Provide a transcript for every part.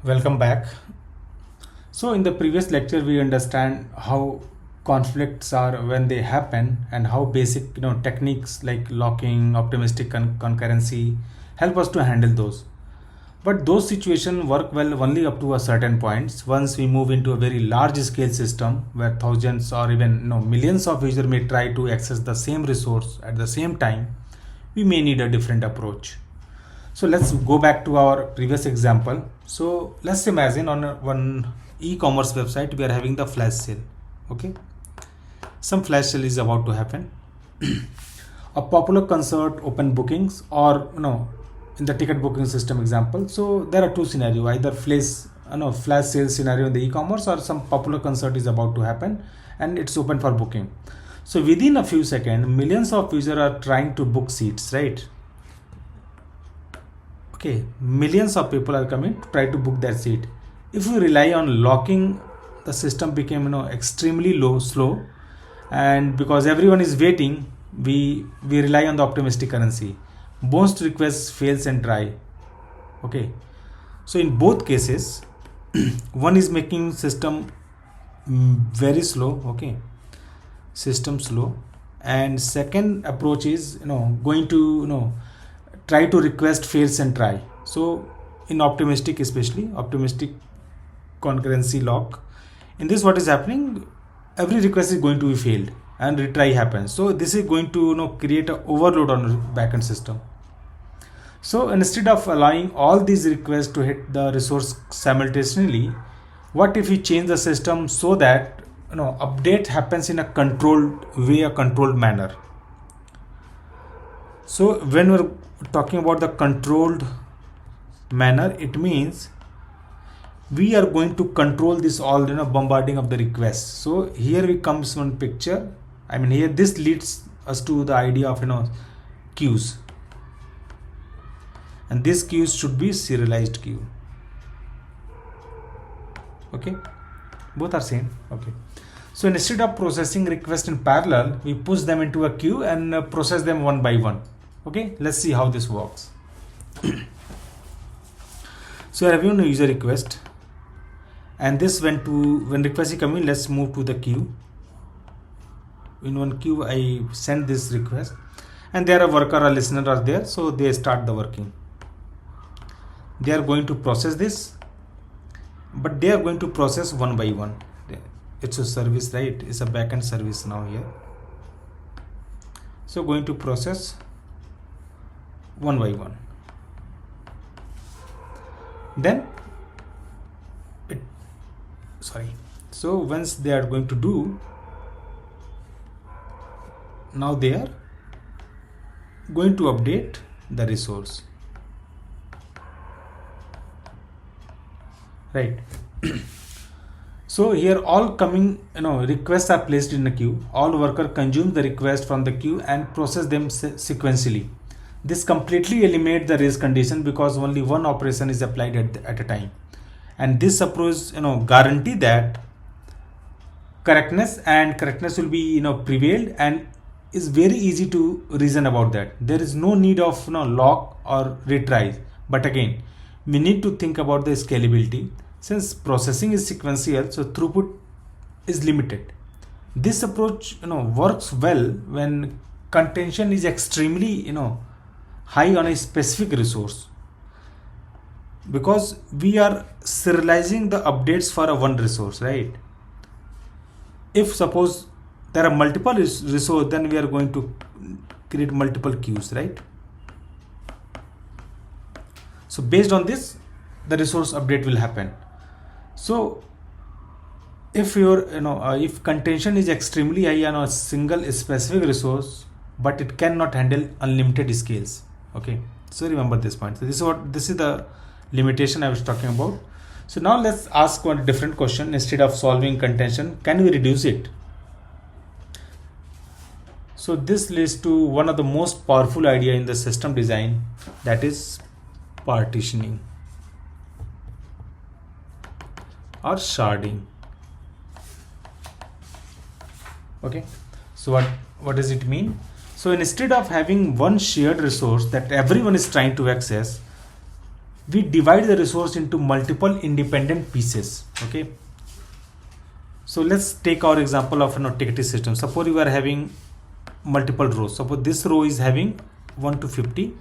Welcome back. So in the previous lecture we understand how conflicts are when they happen and how basic techniques like locking, optimistic concurrency help us to handle those. But those situations work well only up to a certain points. Once we move into a very large scale system where thousands or even millions of users may try to access the same resource at the same time, we may need a different approach. So let's go back to our previous example. So let's imagine on one e-commerce website we are having the flash sale. Okay, some flash sale is about to happen. A popular concert open bookings, or in the ticket booking system example. So there are two scenarios: either flash sale scenario in the e-commerce, or some popular concert is about to happen and it's open for booking. So within a few seconds, millions of users are trying to book seats, right? Okay, millions of people are coming to try to book their seat. If we rely on locking, the system became extremely slow, and because everyone is waiting, we rely on the optimistic currency. Most requests fails and try. Okay, so in both cases, one is making system very slow. Okay, system slow, and second approach is going to try to request fails and try. So in optimistic, especially optimistic concurrency lock, in this what is happening, every request is going to be failed and retry happens. So this is going to create an overload on the backend system. So instead of allowing all these requests to hit the resource simultaneously, what if we change the system so that update happens in a controlled way, a controlled manner? So when we're talking about the controlled manner, it means we are going to control this all bombarding of the requests. So here we comes one picture. I mean, here this leads us to the idea of queues, and this queues should be serialized queue. Okay, both are same. Okay, so instead of processing requests in parallel, we push them into a queue and process them one by one. Okay, let's see how this works. So I have a user request, and this when request is coming, let's move to the queue. In one queue I send this request, and there a worker or listener are there, so they start the working. They are going to process this, but they are going to process one by one. It's a service, right? It's a backend service now here. So going to process one by one. Then so once they are going to do, now they are going to update the resource, right? So here all coming requests are placed in a queue. All worker consume the request from the queue and process them sequentially. This completely eliminates the race condition because only one operation is applied at a time, and this approach guarantee that correctness will be prevailed, and is very easy to reason about that. There is no need of lock or retries, but again we need to think about the scalability. Since processing is sequential, so throughput is limited. This approach works well when contention is extremely high on a specific resource, because we are serializing the updates for a one resource, right? If suppose there are multiple resources, then we are going to create multiple queues, right? So based on this, the resource update will happen. So if if contention is extremely high on a single specific resource, but it cannot handle unlimited scales. Okay, so remember this point. So this is the limitation I was talking about. So now let's ask one different question. Instead of solving contention, can we reduce it? So this leads to one of the most powerful idea in the system design, that is partitioning or sharding. Okay, so what does it mean? So instead of having one shared resource that everyone is trying to access, we divide the resource into multiple independent pieces. Okay, so let's take our example of ticketing system. Suppose you are having multiple rows. Suppose this row is having 1 to 50,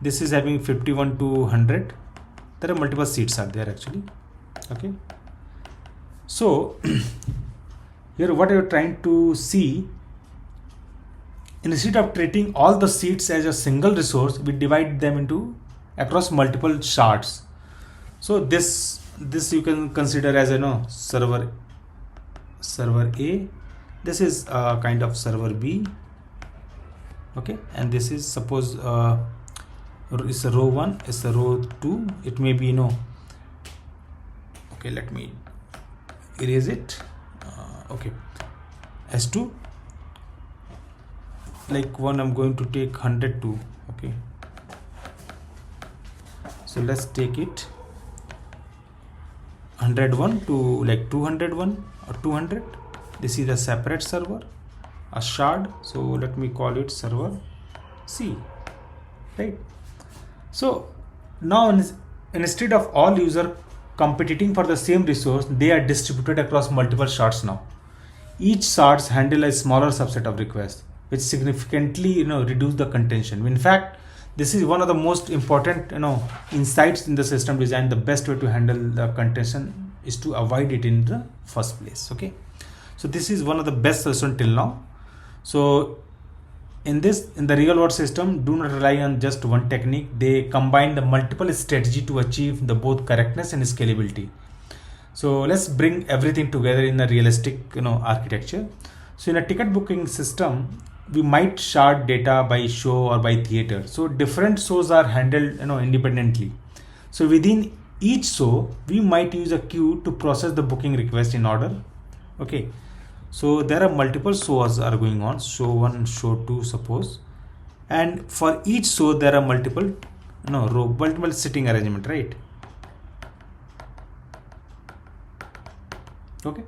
this is having 51 to 100. There are multiple seats are there actually. Okay, so here what you're trying to see, instead of treating all the seats as a single resource, we divide them into across multiple shards. So this you can consider as server A, this is a kind of server B. Okay, and this is suppose it's a row 1, it's a row 2, it may be okay, let me erase it. Okay, S2, like one I'm going to take 102. Okay, so let's take it 101 to like 201 or 200. This is a separate server, a shard, so let me call it server C, right? So now instead of all user competing for the same resource, they are distributed across multiple shards now. Each shards handle a smaller subset of requests, which significantly reduce the contention. In fact, this is one of the most important insights in the system design. The best way to handle the contention is to avoid it in the first place. Okay, so this is one of the best solution till now. So in the real world system, do not rely on just one technique. They combine the multiple strategy to achieve the both correctness and scalability. So let's bring everything together in a realistic architecture. So in a ticket booking system, we might shard data by show or by theater. So different shows are handled independently. So within each show, we might use a queue to process the booking request in order. Okay, so there are multiple shows are going on, show 1, show 2 suppose, and for each show there are multiple multiple sitting arrangement, right? Okay,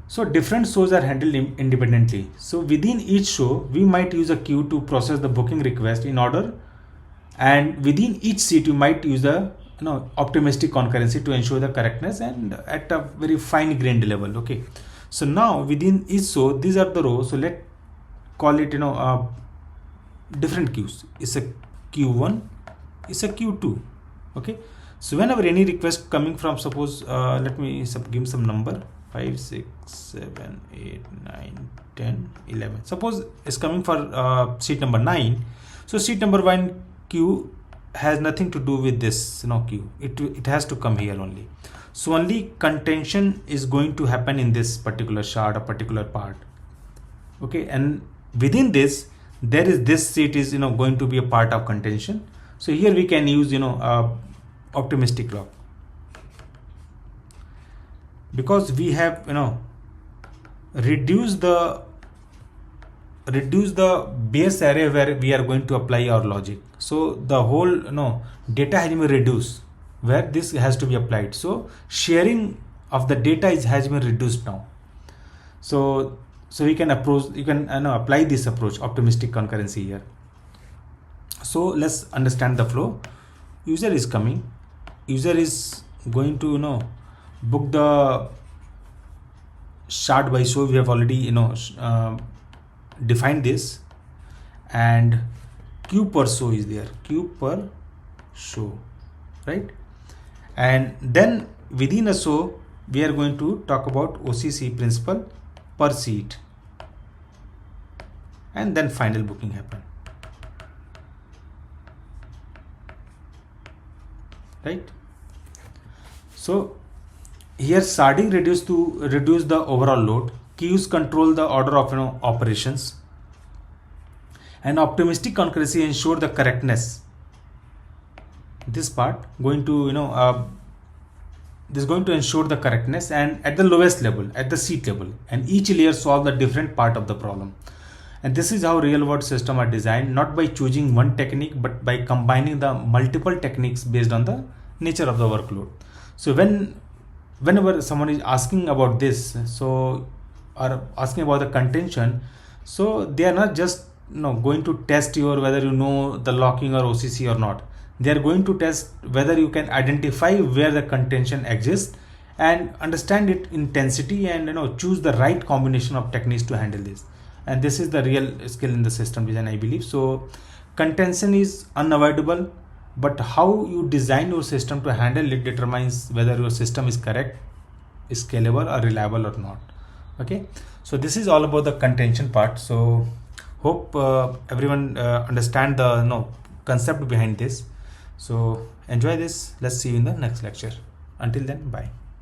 so different shows are handled independently. So within each show, we might use a queue to process the booking request in order, and within each seat, you might use the optimistic concurrency to ensure the correctness and at a very fine grained level. Okay, so now within each show, these are the rows. So let's call it different queues. It's a Q1, it's a Q2. Okay, so whenever any request coming from, suppose let me give some number 5, 6, 7, 8, 9, 10, 11. Suppose it's coming for seat number 9. So seat number 1 queue has nothing to do with this queue. It has to come here only. So only contention is going to happen in this particular shard, a particular part. Okay, and within this, there is this seat is going to be a part of contention. So here we can use optimistic lock, because we have reduce the base array where we are going to apply our logic. So the whole data has been reduced where this has to be applied. So sharing of the data has been reduced now. So we can apply this approach, optimistic concurrency here. So let's understand the flow. User is coming, user is going to book the shard by show. We have already defined this, and queue per show is there, queue per show, right? And then within a show, we are going to talk about OCC principle per seat, and then final booking happen, right? So here sharding reduce the overall load, queues control the order of operations, and optimistic concurrency ensure the correctness. This part going to this is going to ensure the correctness and at the lowest level, at the seat level, and each layer solve the different part of the problem. And this is how real world systems are designed, not by choosing one technique but by combining the multiple techniques based on the nature of the workload. So whenever someone is asking about this, so or asking about the contention, so they are not just going to test whether you know the locking or OCC or not. They are going to test whether you can identify where the contention exists and understand its intensity, and choose the right combination of techniques to handle this. And this is the real skill in the system design, I believe. So contention is unavoidable, but how you design your system to handle it determines whether your system is correct, scalable, or reliable or not. Okay, so this is all about the contention part. So hope everyone understand the concept behind this. So enjoy this. Let's see you in the next lecture. Until then, bye.